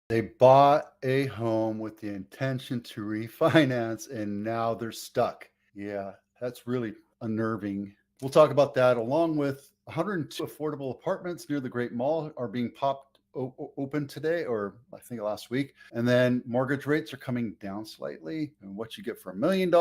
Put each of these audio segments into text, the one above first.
They bought a home with the intention to refinance and now they're stuck. Yeah, that's really unnerving. We'll talk about that along with 102 affordable apartments near the Great Mall are being popped open today, or I think last week. And then mortgage rates are coming down slightly, and what you get for $1 million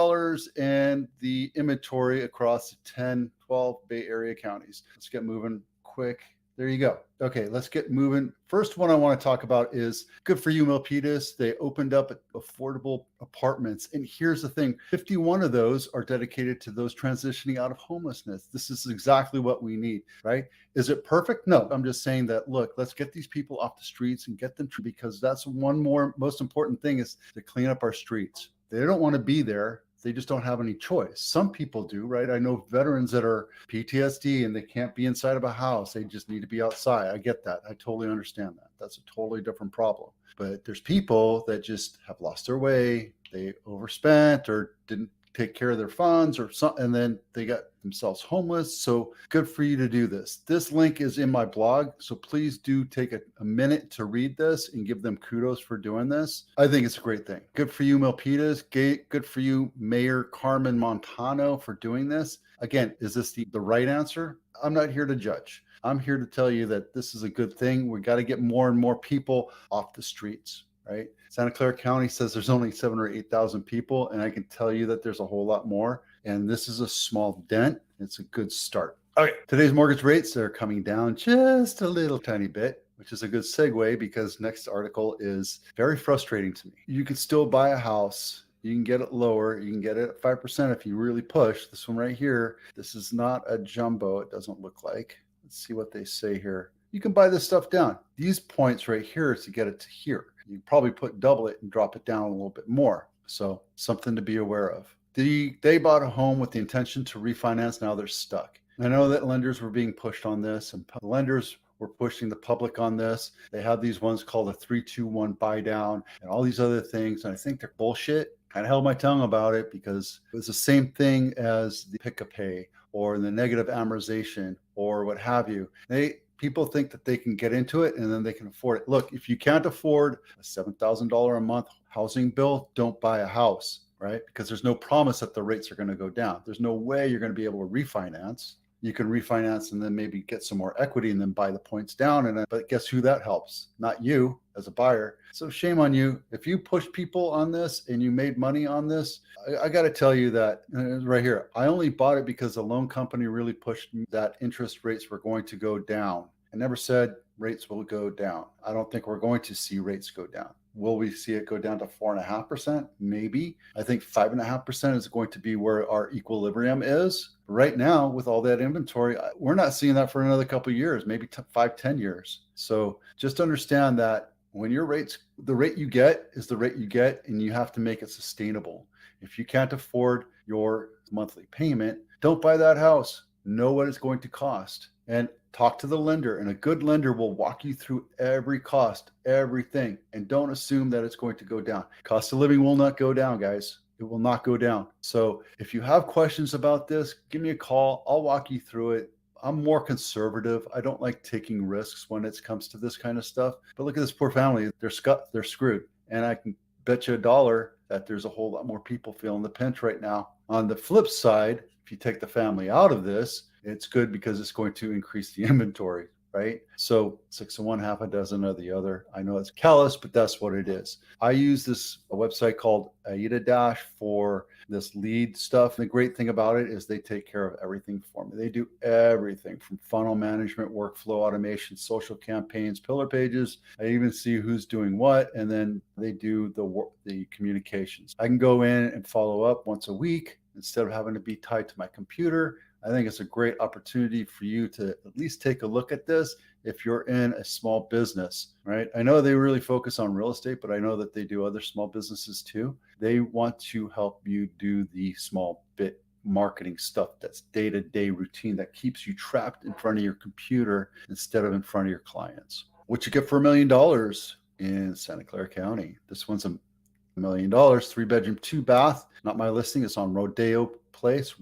and the inventory across the 10, 12 Bay Area counties. Let's get moving quick. There you go. Okay, let's get moving. First one I want to talk about is good for you, Milpitas. They opened up affordable apartments. And here's the thing, 51 of those are dedicated to those transitioning out of homelessness. This is exactly what we need, right? Is it perfect? No, I'm just saying that, look, let's get these people off the streets and get them to, because that's one more most important thing is to clean up our streets. They don't want to be there. They just don't have any choice. Some people do, right? I know veterans that are PTSD and they can't be inside of a house. They just need to be outside. I get that. I totally understand that. That's a totally different problem. But there's people that just have lost their way. They overspent or didn't take care of their funds or something, and then they got themselves homeless. So good for you to do this. This link is in my blog, so please do take a minute to read this and give them kudos for doing this. I think it's a great thing. Good for you, Milpitas. Good for you, Mayor Carmen Montano, for doing this. Again, is this the right answer? I'm not here to judge. I'm here to tell you that this is a good thing. We got to get more and more people off the streets. Right? Santa Clara County says there's only 7,000 or 8,000 people, and I can tell you that there's a whole lot more. And this is a small dent. It's a good start. Okay, today's mortgage rates are coming down just a little tiny bit, which is a good segue because next article is very frustrating to me. You can still buy a house. You can get it lower. You can get it at 5% if you really push. This one right here, this is not a jumbo. It doesn't look like. Let's see what they say here. You can buy this stuff down. These points right here is to get it to here. You probably double it and drop it down a little bit more. So something to be aware of. They bought a home with the intention to refinance. Now they're stuck. I know that lenders were being pushed on this, and lenders were pushing the public on this. They have these ones called a 3-2-1 buy down and all these other things. And I think they're bullshit. I held my tongue about it because it was the same thing as the pick a pay or the negative amortization or what have you. People think that they can get into it and then they can afford it. Look, if you can't afford a $7,000 a month housing bill, don't buy a house, right? Because there's no promise that the rates are going to go down. There's no way you're going to be able to refinance. You can refinance and then maybe get some more equity and then buy the points down. But guess who that helps? Not you as a buyer. So shame on you. If you push people on this and you made money on this, I got to tell you that right here, I only bought it because the loan company really pushed me that interest rates were going to go down. I never said rates will go down. I don't think we're going to see rates go down. Will we see it go down to 4.5%? Maybe. I think 5.5% is going to be where our equilibrium is. Right now, with all that inventory, we're not seeing that for another couple of years, maybe 5-10 years. So just understand that when your rates, the rate you get is the rate you get, and you have to make it sustainable. If you can't afford your monthly payment, don't buy that house. Know what it's going to cost and talk to the lender, and a good lender will walk you through every cost, everything, and don't assume that it's going to go down. Cost of living will not go down, guys. It will not go down. So if you have questions about this, give me a call. I'll walk you through it. I'm more conservative. I don't like taking risks when it comes to this kind of stuff. But look at this poor family. They're screwed. And I can bet you $1 that there's a whole lot more people feeling the pinch right now. On the flip side, if you take the family out of this, it's good because it's going to increase the inventory, right? So 6 of one, half a dozen of the other. I know it's callous, but that's what it is. I use a website called AIDA for this lead stuff. And the great thing about it is they take care of everything for me. They do everything from funnel management, workflow automation, social campaigns, pillar pages. I even see who's doing what, and then they do the communications. I can go in and follow up once a week instead of having to be tied to my computer. I think it's a great opportunity for you to at least take a look at this if you're in a small business, right? I know they really focus on real estate, but I know that they do other small businesses too. They want to help you do the small bit marketing stuff that's day-to-day routine that keeps you trapped in front of your computer instead of in front of your clients. What you get for $1 million in Santa Clara County. This one's $1 million, 3-bedroom, 2-bath. Not my listing. It's on Rodeo Place.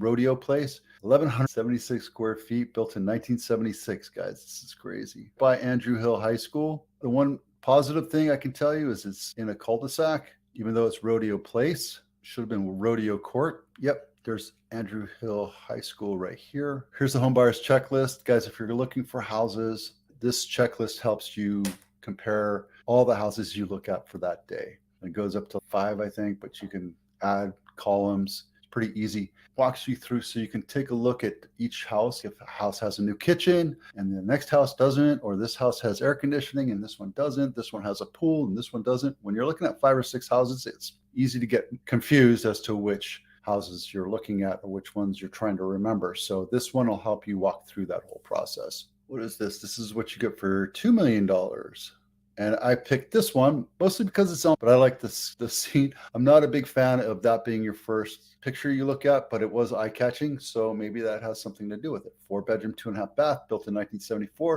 1,176 square feet, built in 1976, guys. This is crazy. By Andrew Hill High School. The one Positive thing I can tell you is it's in a cul-de-sac, even though it's Rodeo Place. Should have been Rodeo Court. Yep, there's Andrew Hill High School right here. Here's the home buyer's checklist. Guys, if you're looking for houses, this checklist helps you compare all the houses you look at for that day. It goes up to 5, I think, but you can add columns. It's pretty easy. Walks you through so you can take a look at each house. If a house has a new kitchen and the next house doesn't, or this house has air conditioning and this one doesn't, this one has a pool and this one doesn't. When you're looking at 5 or 6 houses, it's easy to get confused as to which houses you're looking at or which ones you're trying to remember. So this one will help you walk through that whole process. What is this? This is what you get for $2 million. And I picked this one mostly because it's on, but I like the seat. I'm not a big fan of that being your first picture you look at, but it was eye-catching, so maybe that has something to do with it. 4-bedroom, 2.5 bath, built in 1974,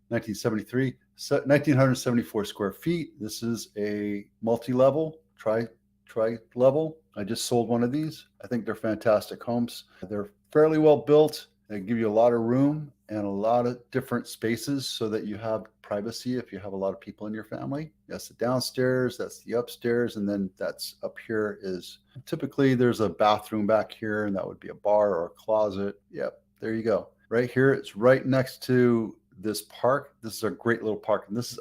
1973, 1974 square feet. This is a multi-level, tri-level. I just sold one of these. I think they're fantastic homes. They're fairly well built. They give you a lot of room and a lot of different spaces so that you have privacy if you have a lot of people in your family. That's the downstairs, that's the upstairs, and then that's up here is typically there's a bathroom back here, and that would be a bar or a closet. Yep, there you go. Right here, it's right next to this park. This is a great little park, and this is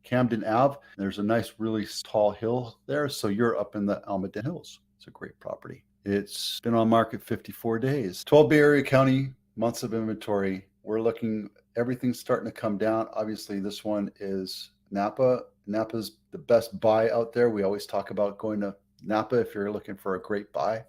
Camden Ave. There's a nice, really tall hill there, so you're up in the Almaden Hills. It's a great property. It's been on market 54 days. 12 Bay Area County months of inventory. We're looking, everything's starting to come down. Obviously, this one is Napa. Napa's the best buy out there. We always talk about going to Napa if you're looking for a great buy. I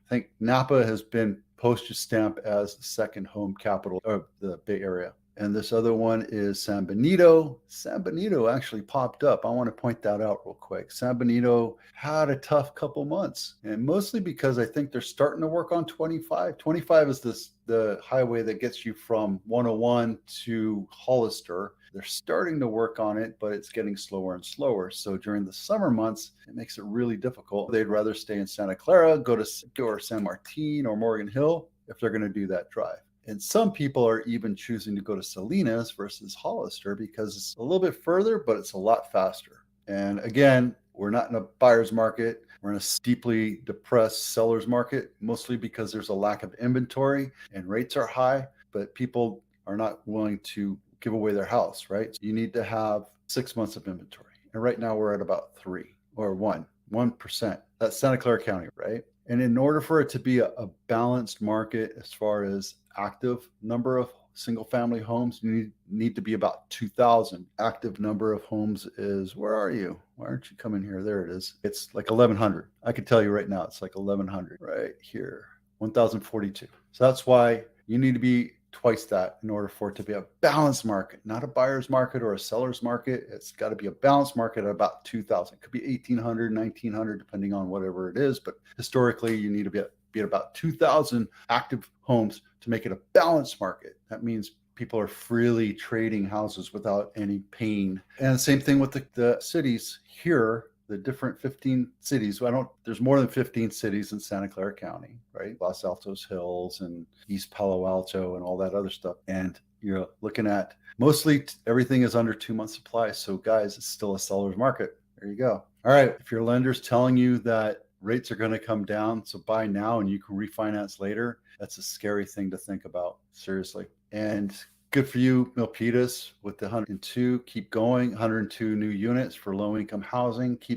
think Napa has been postage stamp as the second home capital of the Bay Area. And this other one is San Benito. San Benito actually popped up. I want to point that out real quick. San Benito had a tough couple months, and mostly because I think they're starting to work on 25. 25 is the highway that gets you from 101 to Hollister. They're starting to work on it, but it's getting slower and slower. So during the summer months, it makes it really difficult. They'd rather stay in Santa Clara, go to San Martin or Morgan Hill if they're going to do that drive. And some people are even choosing to go to Salinas versus Hollister because it's a little bit further, but it's a lot faster. And again, we're not in a buyer's market. We're in a steeply depressed seller's market, mostly because there's a lack of inventory and rates are high, but people are not willing to give away their house, right? So you need to have 6 months of inventory. And right now we're at about 3 or 1%. That's Santa Clara County, right? And in order for it to be a balanced market as far as active number of single family homes, you need to be about 2,000. Active number of homes is, where are you? Why aren't you coming here? There it is. It's like 1,100. I can tell you right now, it's like 1,100 right here, 1,042. So that's why you need to be twice that in order for it to be a balanced market, not a buyer's market or a seller's market. It's got to be a balanced market at about 2,000. It could be 1,800, 1,900, depending on whatever it is. But historically, you need to be at about 2,000 active homes to make it a balanced market. That means people are freely trading houses without any pain. And the same thing with the cities here. The different 15 cities. There's more than 15 cities in Santa Clara County, right? Los Altos Hills and East Palo Alto and all that other stuff. And you're looking at mostly everything is under 2 months supply. So guys, it's still a seller's market. There you go. All right. If your lender's telling you that rates are going to come down, so buy now and you can refinance later, that's a scary thing to think about. Seriously. And good for you, Milpitas, with the 102. Keep going. 102 new units for low-income housing. Keep